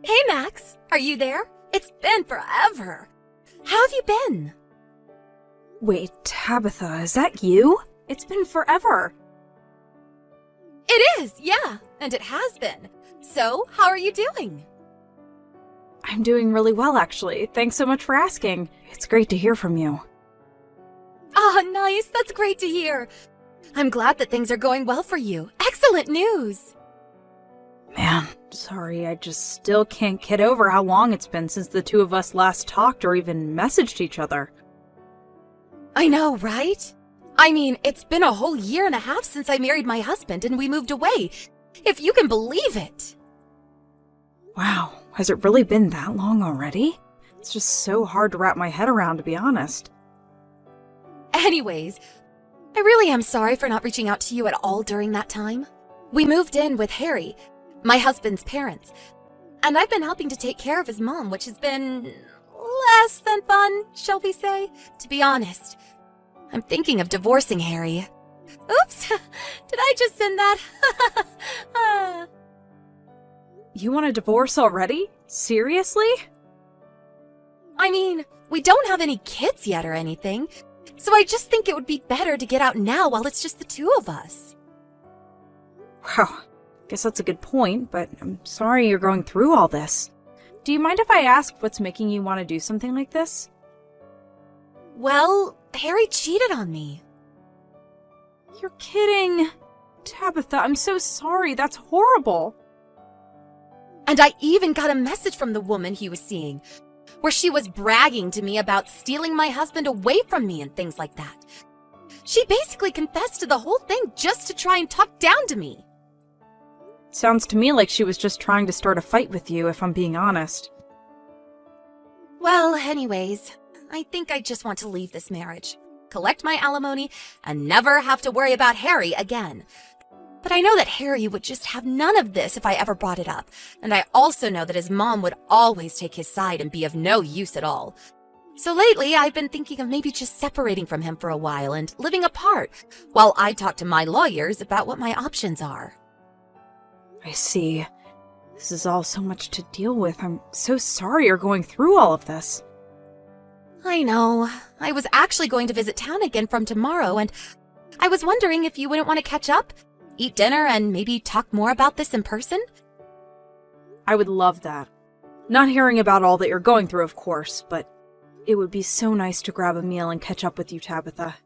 Hey, Max. Are you there? It's been forever. How have you been? Wait, Tabitha, is that you? It's been forever. It is, yeah, and it has been. So, how are you doing? I'm doing really well, actually. Thanks so much for asking. It's great to hear from you. Ah, nice. That's great to hear. I'm glad that things are going well for you. Excellent news. Man, sorry, I just still can't get over how long it's been since the two of us last talked or even messaged each other. I know, right? I mean, it's been a whole year and a half since I married my husband and we moved away. If you can believe it. Wow, has it really been that long already? It's just so hard to wrap my head around, to be honest. Anyways, I really am sorry for not reaching out to you at all during that time. We moved in with Harry, my husband's parents, and I've been helping to take care of his mom, which has been less than fun, shall we say? To be honest, I'm thinking of divorcing Harry. Oops, did I just send that? You want a divorce already? Seriously? I mean, we don't have any kids yet or anything, so I just think it would be better to get out now while it's just the two of us. Wow, guess that's a good point, but I'm sorry you're going through all this. Do you mind if I ask what's making you want to do something like this? Well, Harry cheated on me. You're kidding. Tabitha, I'm so sorry. That's horrible. And I even got a message from the woman he was seeing, where she was bragging to me about stealing my husband away from me and things like that. She basically confessed to the whole thing just to try and talk down to me. Sounds to me like she was just trying to start a fight with you, if I'm being honest. Well, anyways, I think I just want to leave this marriage, collect my alimony, and never have to worry about Harry again. But I know that Harry would just have none of this if I ever brought it up, and I also know that his mom would always take his side and be of no use at all. So lately, I've been thinking of maybe just separating from him for a while and living apart, while I talk to my lawyers about what my options are. I see. This is all so much to deal with. I'm so sorry you're going through all of this. I know. I was actually going to visit town again from tomorrow, and I was wondering if you wouldn't want to catch up, eat dinner, and maybe talk more about this in person? I would love that. Not hearing about all that you're going through, of course, but it would be so nice to grab a meal and catch up with you, Tabitha.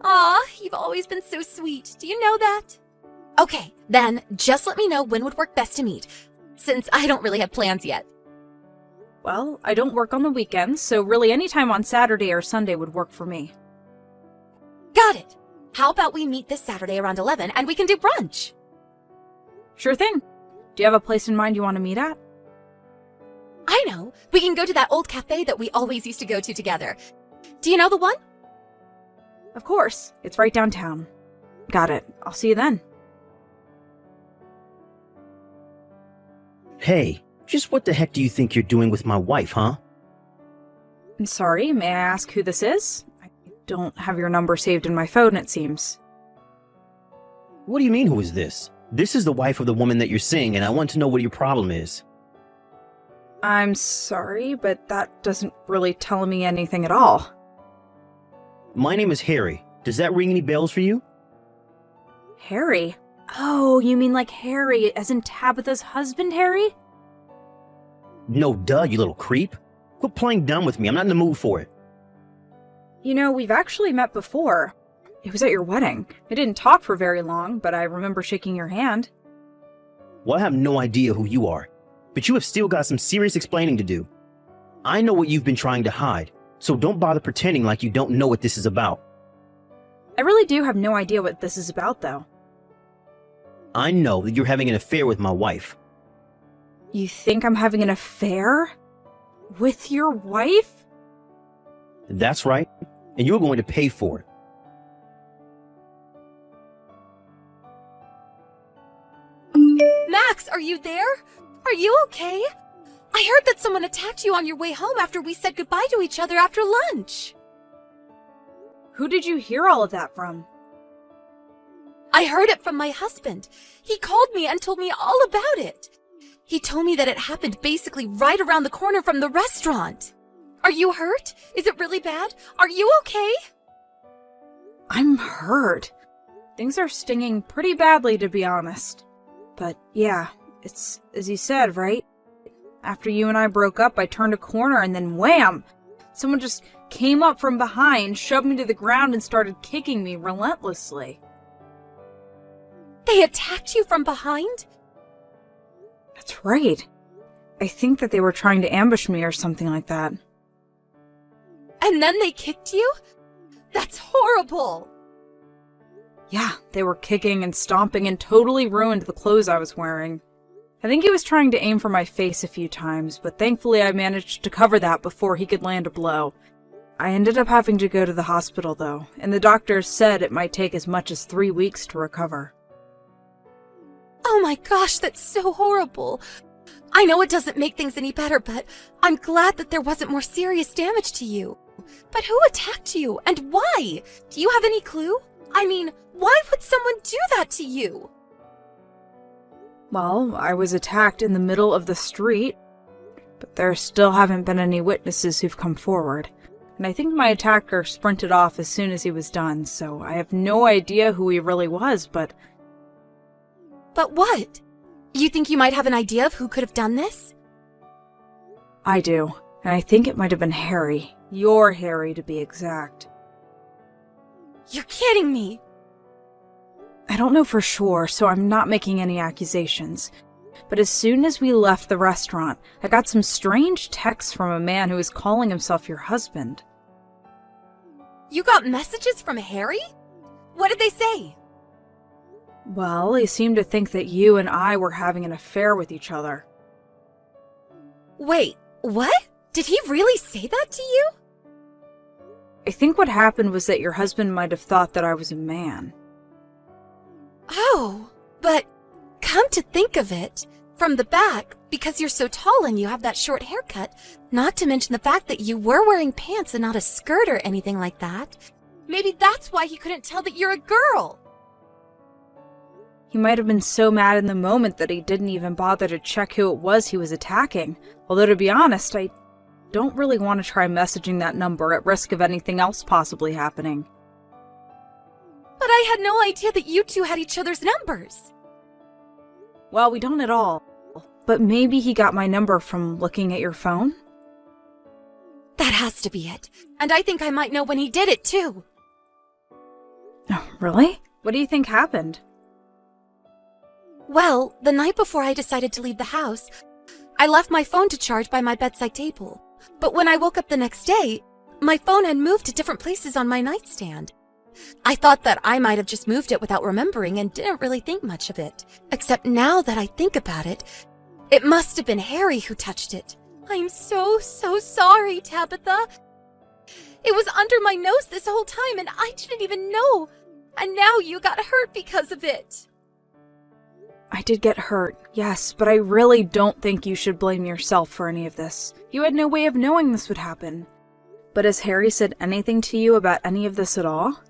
Aw, you've always been so sweet. Do you know that? Okay, then just let me know when would work best to meet, since I don't really have plans yet. Well, I don't work on the weekends, so really any time on Saturday or Sunday would work for me. Got it. How about we meet this Saturday around 11 and we can do brunch? Sure thing. Do you have a place in mind you want to meet at? I know. We can go to that old cafe that we always used to go to together. Do you know the one? Of course. It's right downtown. Got it. I'll see you then. Hey, just what the heck do you think you're doing with my wife, huh? I'm sorry, may I ask who this is? I don't have your number saved in my phone, it seems. What do you mean, who is this? This is the wife of the woman that you're seeing, and I want to know what your problem is. I'm sorry, but that doesn't really tell me anything at all. My name is Harry. Does that ring any bells for you? Harry? Oh, you mean like Harry, as in Tabitha's husband, Harry? No, duh, you little creep. Quit playing dumb with me. I'm not in the mood for it. You know, we've actually met before. It was at your wedding. I didn't talk for very long, but I remember shaking your hand. Well, I have no idea who you are, but you have still got some serious explaining to do. I know what you've been trying to hide, so don't bother pretending like you don't know what this is about. I really do have no idea what this is about, though. I know that you're having an affair with my wife. You think I'm having an affair? With your wife? That's right, and you're going to pay for it. Max, are you there? Are you okay? I heard that someone attacked you on your way home after we said goodbye to each other after lunch. Who did you hear all of that from? I heard it from my husband. He called me and told me all about it. He told me that it happened basically right around the corner from the restaurant. Are you hurt? Is it really bad? Are you okay? I'm hurt. Things are stinging pretty badly, to be honest. But yeah, it's as you said, right? After you and I broke up, I turned a corner and then wham! Someone just came up from behind, shoved me to the ground, and started kicking me relentlessly. They attacked you from behind? That's right. I think that they were trying to ambush me or something like that. And then they kicked you? That's horrible! Yeah, they were kicking and stomping and totally ruined the clothes I was wearing. I think he was trying to aim for my face a few times, but thankfully I managed to cover that before he could land a blow. I ended up having to go to the hospital though, and the doctors said it might take as much as 3 weeks to recover. Oh my gosh, that's so horrible. I know it doesn't make things any better, but I'm glad that there wasn't more serious damage to you. But who attacked you, and why? Do you have any clue? I mean, why would someone do that to you? Well, I was attacked in the middle of the street, but there still haven't been any witnesses who've come forward. And I think my attacker sprinted off as soon as he was done, so I have no idea who he really was, but... But what? You think you might have an idea of who could have done this? I do, and I think it might have been Harry. Your Harry, to be exact. You're kidding me! I don't know for sure, so I'm not making any accusations. But as soon as we left the restaurant, I got some strange texts from a man who was calling himself your husband. You got messages from Harry? What did they say? Well, he seemed to think that you and I were having an affair with each other. Wait, what? Did he really say that to you? I think what happened was that your husband might have thought that I was a man. Oh, but come to think of it, from the back, because you're so tall and you have that short haircut, not to mention the fact that you were wearing pants and not a skirt or anything like that, maybe that's why he couldn't tell that you're a girl. He might have been so mad in the moment that he didn't even bother to check who it was he was attacking. Although, to be honest, I don't really want to try messaging that number at risk of anything else possibly happening. But I had no idea that you two had each other's numbers. Well, we don't at all. But maybe he got my number from looking at your phone? That has to be it. And I think I might know when he did it, too. Oh, really? What do you think happened? Well, the night before I decided to leave the house, I left my phone to charge by my bedside table. But when I woke up the next day, my phone had moved to different places on my nightstand. I thought that I might have just moved it without remembering and didn't really think much of it. Except now that I think about it, it must have been Harry who touched it. I'm so sorry, Tabitha. It was under my nose this whole time and I didn't even know. And now you got hurt because of it. I did get hurt, yes, but I really don't think you should blame yourself for any of this. You had no way of knowing this would happen. But has Harry said anything to you about any of this at all?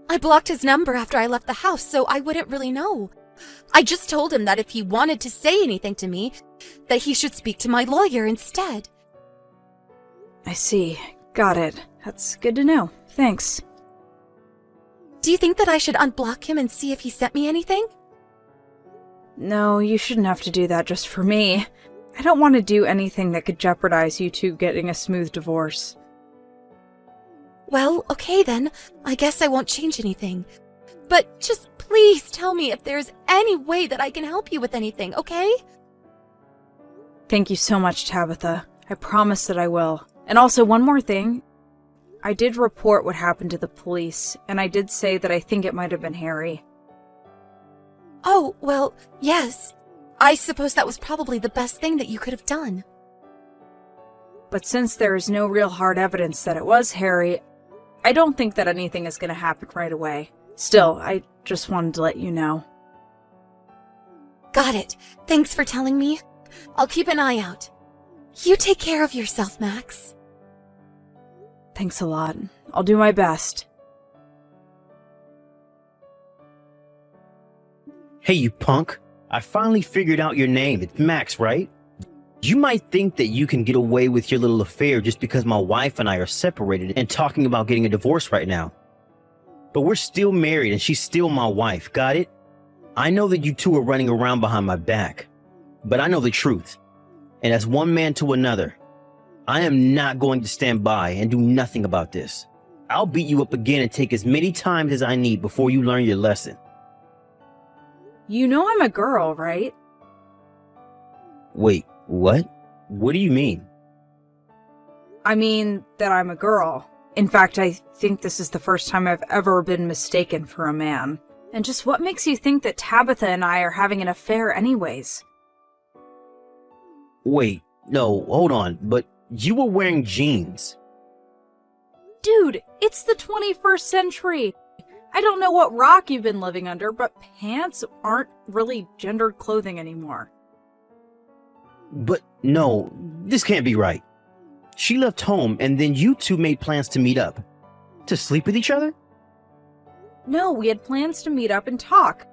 I blocked his number after I left the house, so I wouldn't really know. I just told him that if he wanted to say anything to me, that he should speak to my lawyer instead. I see. Got it. That's good to know. Thanks. Do you think that I should unblock him and see if he sent me anything? No, you shouldn't have to do that just for me. I don't want to do anything that could jeopardize you two getting a smooth divorce. Well, okay then. I guess I won't change anything. But just please tell me if there's any way that I can help you with anything, okay? Thank you so much, Tabitha. I promise that I will. And also, one more thing. I did report what happened to the police, and I did say that I think it might have been Harry. Oh, well, yes. I suppose that was probably the best thing that you could have done. But since there is no real hard evidence that it was Harry, I don't think that anything is going to happen right away. Still, I just wanted to let you know. Got it. Thanks for telling me. I'll keep an eye out. You take care of yourself, Max. Thanks a lot. I'll do my best. Hey, you punk. I finally figured out your name. It's Max, right? You might think that you can get away with your little affair just because my wife and I are separated and talking about getting a divorce right now. But we're still married and she's still my wife, got it? I know that you two are running around behind my back, but I know the truth. And as one man to another, I am not going to stand by and do nothing about this. I'll beat you up again and take as many times as I need before you learn your lesson. You know I'm a girl, right? Wait, what? What do you mean? I mean that I'm a girl. In fact, I think this is the first time I've ever been mistaken for a man. And just what makes you think that Tabitha and I are having an affair anyways? Wait, no, hold on, but you were wearing jeans. Dude, it's the 21st century! I don't know what rock you've been living under, but pants aren't really gendered clothing anymore. But no, this can't be right. She left home and then you two made plans to meet up. To sleep with each other? No, we had plans to meet up and talk.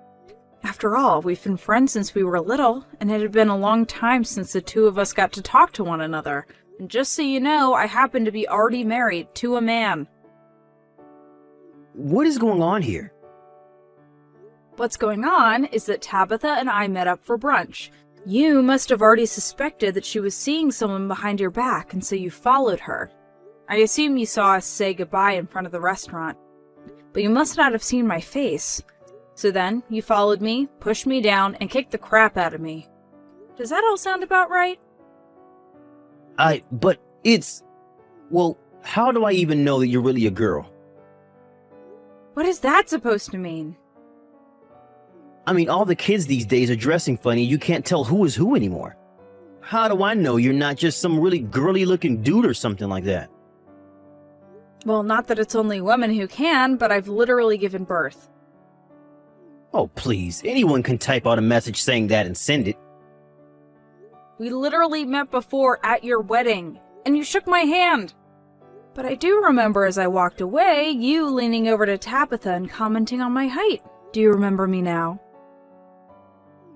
After all, we've been friends since we were little, and it had been a long time since the two of us got to talk to one another. And just so you know, I happen to be already married to a man. What is going on here? What's going on is that Tabitha and I met up for brunch. You must have already suspected that she was seeing someone behind your back, and so you followed her. I assume you saw us say goodbye in front of the restaurant, but you must not have seen my face. So then, you followed me, pushed me down, and kicked the crap out of me. Does that all sound about right? But it's... Well, how do I even know that you're really a girl? What is that supposed to mean? I mean, all the kids these days are dressing funny, you can't tell who is who anymore. How do I know you're not just some really girly-looking dude or something like that? Well, not that it's only women who can, but I've literally given birth. Oh, please. Anyone can type out a message saying that and send it. We literally met before at your wedding, and you shook my hand. But I do remember as I walked away, you leaning over to Tabitha and commenting on my height. Do you remember me now?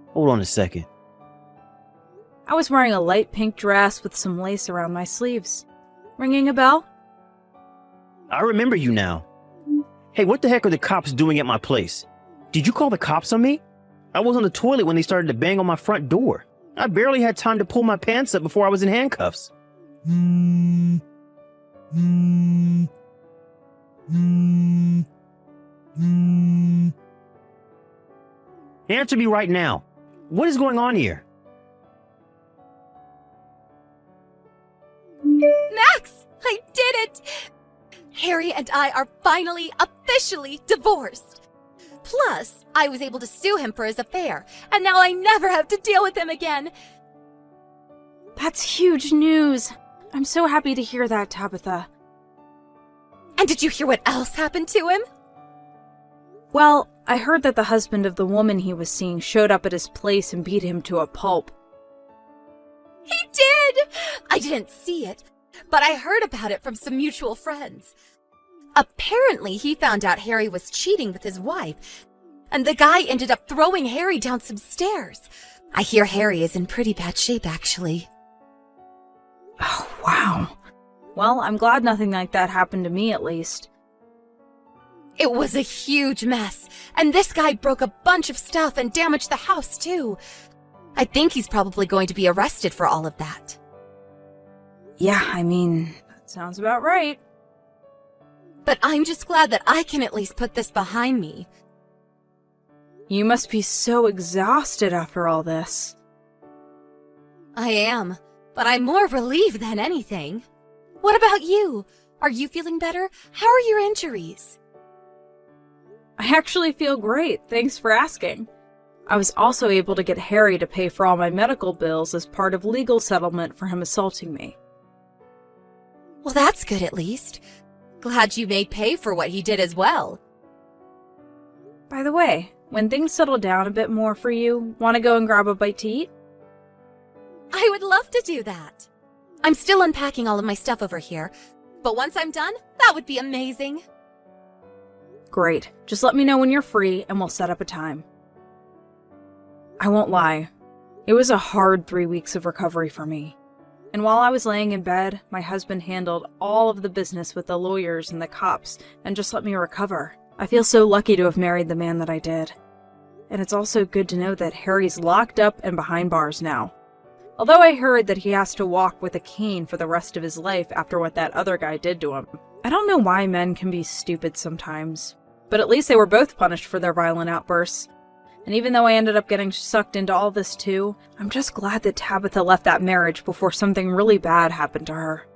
Hold on a second. I was wearing a light pink dress with some lace around my sleeves. Ringing a bell? I remember you now. Hey, what the heck are the cops doing at my place? Did you call the cops on me? I was on the toilet when they started to bang on my front door. I barely had time to pull my pants up before I was in handcuffs. Answer me right now. What is going on here? Max! I did it! Harry and I are finally, officially divorced. Plus, I was able to sue him for his affair, and now I never have to deal with him again. That's huge news. I'm so happy to hear that, Tabitha. And did you hear what else happened to him? Well, I heard that the husband of the woman he was seeing showed up at his place and beat him to a pulp. He did! I didn't see it, but I heard about it from some mutual friends. Apparently, he found out Harry was cheating with his wife, and the guy ended up throwing Harry down some stairs. I hear Harry is in pretty bad shape, actually. Oh, wow. Well, I'm glad nothing like that happened to me, at least. It was a huge mess, and this guy broke a bunch of stuff and damaged the house, too. I think he's probably going to be arrested for all of that. Yeah, I mean, that sounds about right. But I'm just glad that I can at least put this behind me. You must be so exhausted after all this. I am, but I'm more relieved than anything. What about you? Are you feeling better? How are your injuries? I actually feel great, thanks for asking. I was also able to get Harry to pay for all my medical bills as part of legal settlement for him assaulting me. Well, that's good at least. Glad you made pay for what he did as well. By the way, when things settle down a bit more for you, want to go and grab a bite to eat? I would love to do that. I'm still unpacking all of my stuff over here, but once I'm done, that would be amazing. Great. Just let me know when you're free and we'll set up a time. I won't lie. It was a hard 3 weeks of recovery for me. And while I was laying in bed, my husband handled all of the business with the lawyers and the cops and just let me recover. I feel so lucky to have married the man that I did. And it's also good to know that Harry's locked up and behind bars now. Although I heard that he has to walk with a cane for the rest of his life after what that other guy did to him. I don't know why men can be stupid sometimes. But at least they were both punished for their violent outbursts. And even though I ended up getting sucked into all this too, I'm just glad that Tabitha left that marriage before something really bad happened to her.